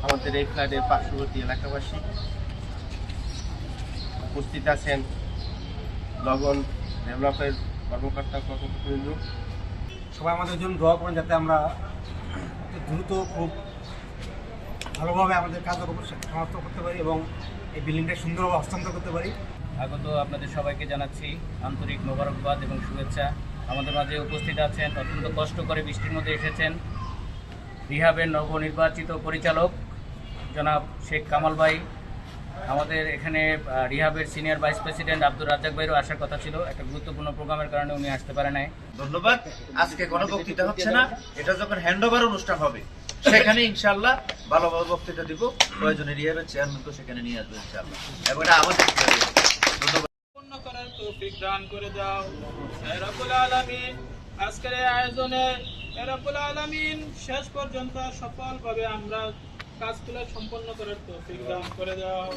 আমাদের এই ফ্ল্যাটের পার্শ্ববর্তী এলাকাবাসী উপস্থিত আছেন লগন ডেভেলপের কর্মকর্তা কর্মকর্তাবৃন্দ। সবাই আমাদের জন্য দোয়া করেন যাতে আমরা দ্রুত খুব ভালোভাবে আমাদের কার্যক্রম সমাপ্ত করতে পারি এবং এই বিল্ডিংটা সুন্দরভাবে হস্তান্তর করতে পারি। আগত আপনাদের সবাইকে জানাচ্ছি আন্তরিক মোবারকবাদ এবং শুভেচ্ছা। আমাদের মাঝে উপস্থিত আছেন, অত্যন্ত কষ্ট করে বৃষ্টির মধ্যে এসেছেন রিহাবের নবনির্বাচিত পরিচালক জনাব শেখ কামাল ভাই। আমাদের এখানে রিহাবের senior vice president Abdur Razzak ভাইয়েরও আসার কথা ছিল, একটা গুরুত্বপূর্ণ প্রোগ্রামের কারণে উনি আসতে পারে নাই। ধন্যবাদ। আজকে কোনো বক্তৃতা হচ্ছে না, এটা যখন হ্যান্ডওভার অনুষ্ঠান হবে সেখানে ইনশাআল্লাহ ভালোভাবে বক্তৃতা দিব। প্রয়োজনে রিহাবের চেয়ারম্যানকে সেখানে নিয়ে আসবো ইনশাআল্লাহ। এবং এটা আমাদের ধন্যবাদ পূর্ণ করার তৌফিক দান করে দাও হে রব্বুল আলামিন। আজকের এই আয়োজনে হে রব্বুল আলামিন শেষ পর্যন্ত সফলভাবে আমরা কাজগুলো সম্পন্ন করার তৌফিক দান করে দাও।